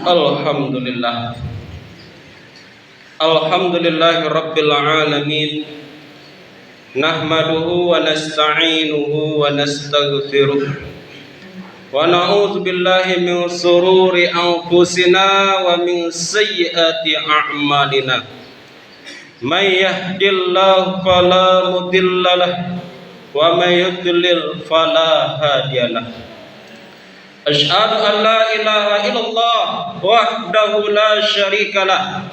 Alhamdulillah. Alhamdulillahi rabbil alamin. Nahmaduhu wa nasta'inuhu wa nastaghfiruh. Wa na'udzu billahi min sururi anfusina wa min sayyiati a'malina. May yahdihillahu fala mudhillalah wa may yudlil fala hadiyalah. Asyhadu an la ilaha illallah wahdahu la syarikalah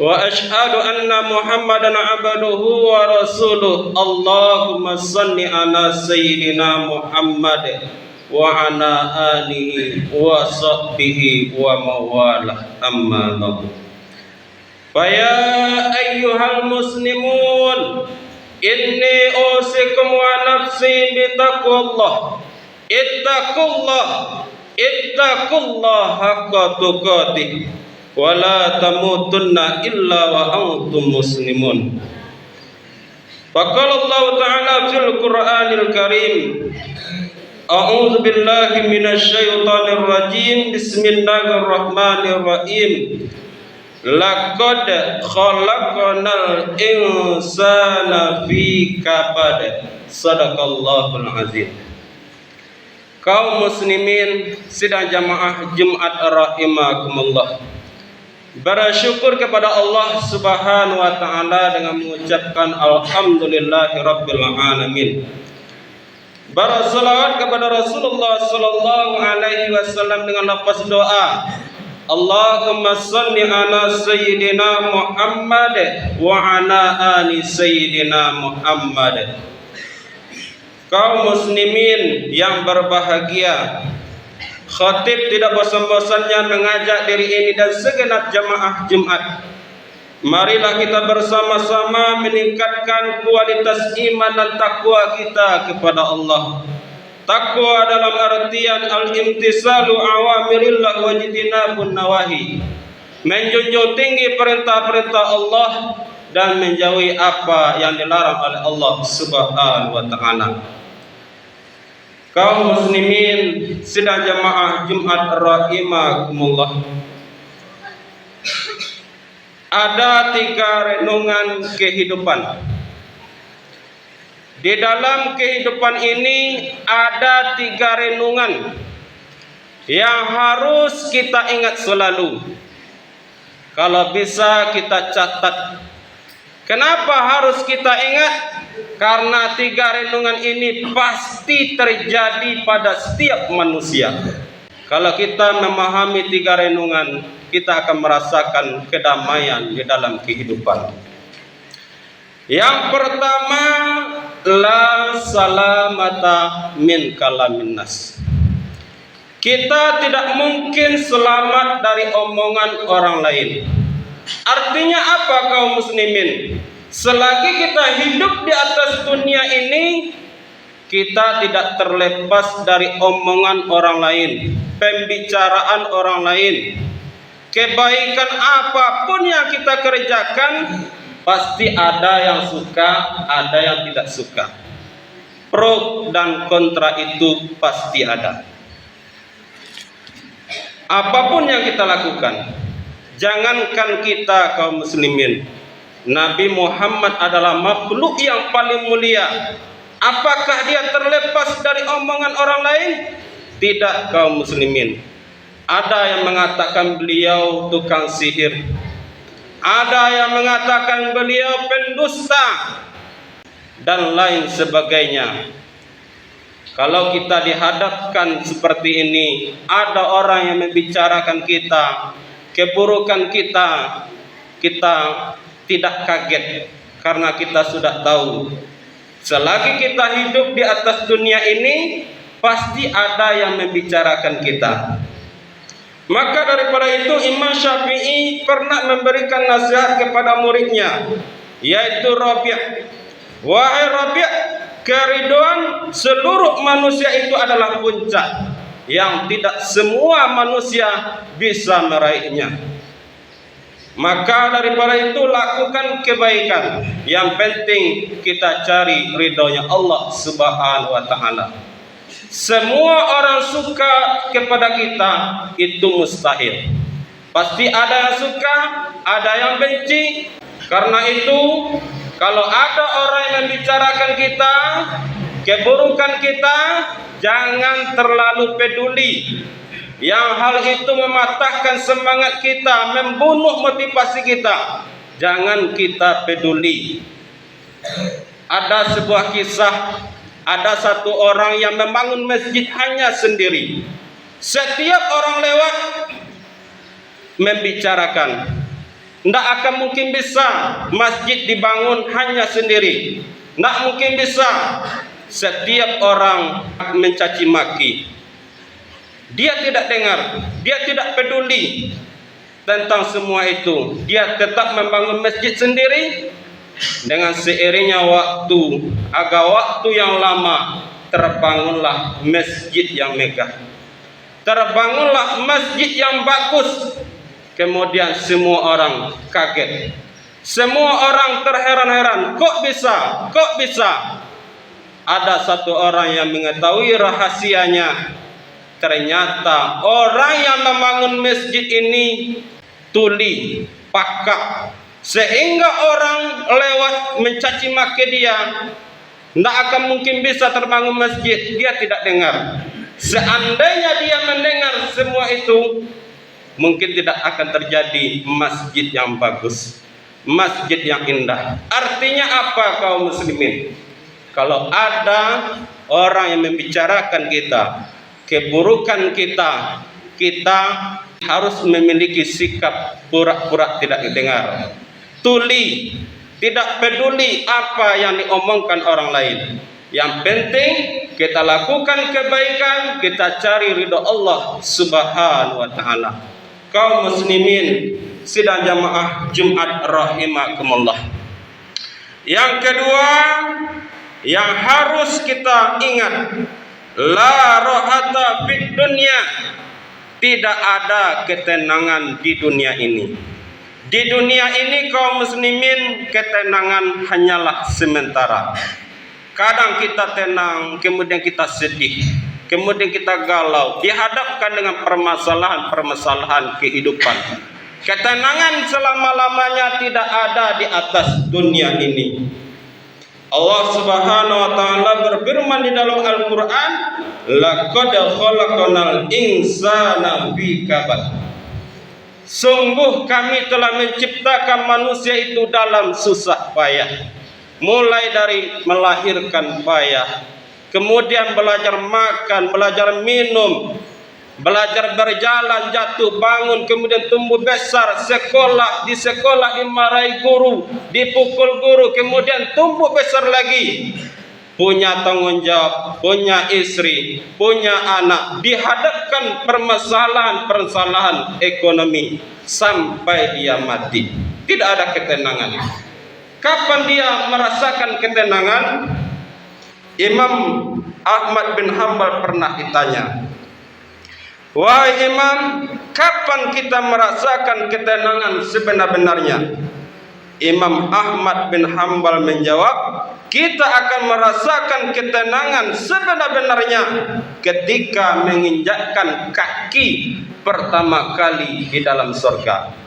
wa asyhadu anna Muhammadan abduhu wa rasuluh. Allahumma shalli ala sayyidina Muhammad wa ala alihi wa sahbihi wa mawalah, amma ba'du. Fa ya ayyuhal muslimun, inni usikum wa nafsi bi taqwallah. Ittaqullah haqqa tuqatih wa la tamutunna illa wa antum muslimun. Faqala Allah Ta'ala fil Qur'anil Karim, a'udzu billahi minasy syaithanir rajim. Bismillahirrahmanirrahim. Laqad khalaqnal insana fi kabad. Shadaqallahul azim. Kaum muslimin sidang jamaah Jumat rahimakumullah, bersyukur kepada Allah Subhanahu wa taala dengan mengucapkan alhamdulillahi rabbil alamin. Berselawat kepada Rasulullah sallallahu alaihi wasallam dengan lafaz doa, Allahumma shalli ala sayyidina Muhammad wa ala ali sayyidina Muhammad. Kaum muslimin yang berbahagia, khatib tidak bosan-bosannya mengajak diri ini dan segenap jamaah Jumat. Marilah kita bersama-sama meningkatkan kualitas iman dan takwa kita kepada Allah. Takwa dalam artian al-imtisalu awamirillah wa jitinabun nawahi, menjunjung tinggi perintah-perintah Allah dan menjauhi apa yang dilarang oleh Allah Subhanahu wa taala. Kaum muslimin sidang jamaah Jumat rahimakumullah, ada 3 renungan kehidupan. Di dalam kehidupan ini ada 3 renungan yang harus kita ingat selalu. Kalau bisa kita catat. Kenapa harus kita ingat? Karena 3 renungan ini pasti terjadi pada setiap manusia. Kalau kita memahami 3 renungan, kita akan merasakan kedamaian di dalam kehidupan. Yang pertama, la salamata min kalamin nas. Kita tidak mungkin selamat dari omongan orang lain. Artinya apa kaum muslimin? Selagi kita hidup di atas dunia ini, kita tidak terlepas dari omongan orang lain, pembicaraan orang lain. Kebaikan apapun yang kita kerjakan, pasti ada yang suka, ada yang tidak suka. Pro dan kontra itu pasti ada. Apapun yang kita lakukan, jangankan kita kaum muslimin, Nabi Muhammad adalah makhluk yang paling mulia. Apakah dia terlepas dari omongan orang lain? Tidak kaum muslimin. Ada yang mengatakan beliau tukang sihir, ada yang mengatakan beliau pendusta, dan lain sebagainya. Kalau kita dihadapkan seperti ini, ada orang yang membicarakan kita, keburukan kita, kita tidak kaget karena kita sudah tahu selagi kita hidup di atas dunia ini pasti ada yang membicarakan kita. Maka daripada itu Imam Syafi'i pernah memberikan nasihat kepada muridnya, yaitu Rabi'. Wahai Rabi', keridhaan seluruh manusia itu adalah puncak yang tidak semua manusia bisa meraihnya. Maka daripada itu lakukan kebaikan. Yang penting kita cari ridhonya Allah Subhanahu wa taala. semua orang suka kepada kita itu mustahil. Pasti ada yang suka, ada yang benci. Karena itu, kalau ada orang yang membicarakan kita, keburukan kita, jangan terlalu peduli. Yang hal itu mematahkan semangat kita, membunuh motivasi kita, jangan kita peduli. Ada sebuah kisah, ada satu orang yang membangun masjid hanya sendiri. Setiap orang lewat membicarakan, tidak akan mungkin bisa masjid dibangun hanya sendiri. Tidak mungkin bisa. Setiap orang mencaci maki, dia tidak dengar, dia tidak peduli tentang semua itu. Dia tetap membangun masjid sendiri. Dengan seiringnya waktu, agak waktu yang lama, terbangunlah masjid yang megah, terbangunlah masjid yang bagus. Kemudian semua orang kaget, semua orang terheran-heran. Kok bisa? Kok bisa? Ada satu orang yang mengetahui rahasianya. Ternyata orang yang membangun masjid ini tuli, pakak, sehingga orang lewat mencaci maki dia, tidak akan mungkin bisa terbangun masjid. Dia tidak dengar. Seandainya dia mendengar semua itu, mungkin tidak akan terjadi masjid yang bagus, masjid yang indah. Artinya apa kaum muslimin? Kalau ada orang yang membicarakan kita, keburukan kita, kita harus memiliki sikap pura-pura tidak didengar, tuli, tidak peduli apa yang diomongkan orang lain. Yang penting kita lakukan kebaikan, kita cari ridho Allah Subhanahu wa taala. Kaum muslimin sidang jamaah Jumat rahimakumullah. Yang kedua yang harus kita ingat, la rohata fid dunya, tidak ada ketenangan di dunia ini. Di dunia ini kaum muslimin, ketenangan hanyalah sementara. Kadang kita tenang, kemudian kita sedih, kemudian kita galau, dihadapkan dengan permasalahan-permasalahan kehidupan. Ketenangan selama-lamanya tidak ada di atas dunia ini. Allah Subhanahu wa taala berfirman di dalam Al-Qur'an, laqad khalaqnal insana fi kabad. Sungguh kami telah menciptakan manusia itu dalam susah payah. Mulai dari melahirkan payah, kemudian belajar makan, belajar minum, belajar berjalan, jatuh bangun, kemudian tumbuh besar, sekolah, dimarahi guru, dipukul guru, kemudian tumbuh besar lagi, punya tanggung jawab, punya istri, punya anak, dihadapkan permasalahan ekonomi sampai dia mati. Tidak ada ketenangan. Kapan dia merasakan ketenangan? Imam Ahmad bin Hanbal pernah ditanya, wahai Imam, kapan kita merasakan ketenangan sebenar-benarnya? Imam Ahmad bin Hanbal menjawab, kita akan merasakan ketenangan sebenar-benarnya ketika menginjakkan kaki pertama kali di dalam surga.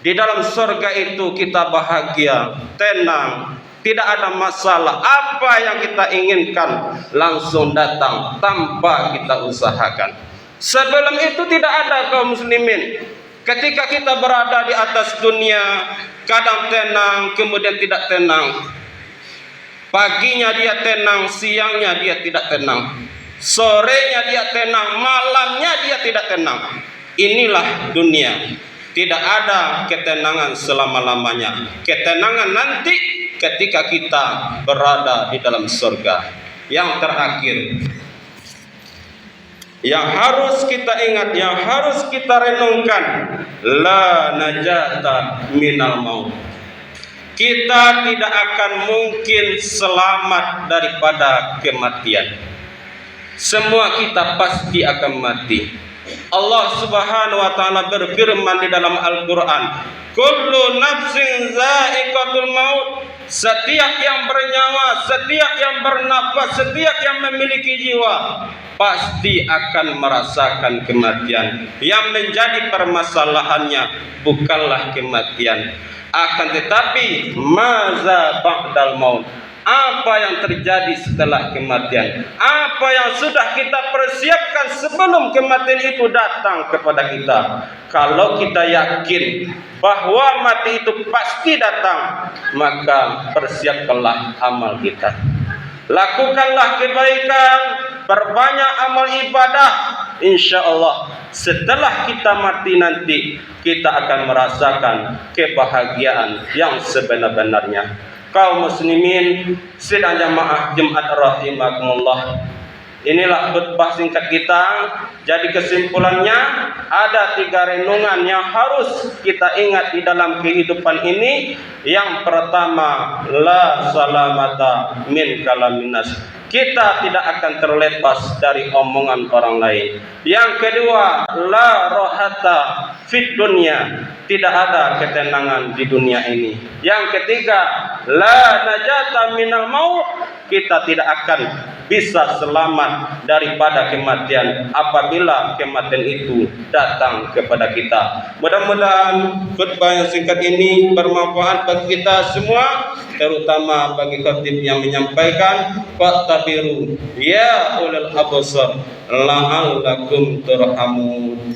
Di dalam surga itu kita bahagia, tenang, tidak ada masalah. Apa yang kita inginkan langsung datang tanpa kita usahakan. Sebelum itu tidak ada kaum muslimin. Ketika kita berada di atas dunia, kadang tenang, kemudian tidak tenang. Paginya dia tenang, siangnya dia tidak tenang. Sorenya dia tenang, malamnya dia tidak tenang. Inilah dunia. Tidak ada ketenangan selama-lamanya. Ketenangan nanti ketika kita berada di dalam surga. Yang terakhir, yang harus kita ingat, yang harus kita renungkan, la najata minal maut. Kita tidak akan mungkin selamat daripada kematian. Semua kita pasti akan mati. Allah Subhanahu wa taala berfirman di dalam Al-Qur'an, "Kullu nafsin za'iqatul maut." Setiap yang bernyawa, setiap yang bernafas, setiap yang memiliki jiwa pasti akan merasakan kematian. Yang menjadi permasalahannya bukanlah kematian, akan tetapi maza ba'dal maut. Apa yang terjadi setelah kematian? Apa yang sudah kita persiapkan sebelum kematian itu datang kepada kita? Kalau kita yakin bahwa mati itu pasti datang, maka persiapkanlah amal kita. Lakukanlah kebaikan, perbanyak amal ibadah. Insya Allah setelah kita mati nanti, kita akan merasakan kebahagiaan yang sebenar-benarnya. Kaum muslimin sidang jamaah Jumat rahimakumullah, inilah khutbah singkat kita. Jadi kesimpulannya ada 3 renungan yang harus kita ingat di dalam kehidupan ini. Yang pertama, la salamata min kalamin nas. Kita tidak akan terlepas dari omongan orang lain. Yang kedua, la rohata fit dunya. Tidak ada ketenangan di dunia ini. Yang ketiga, la najata minal maut. Kita tidak akan bisa selamat daripada kematian apabila kematian itu datang kepada kita. Mudah-mudahan khutbah yang singkat ini bermanfaat bagi kita semua, terutama bagi khatib yang menyampaikan. Fattabiru ya ulul absar la'allakum turhamun.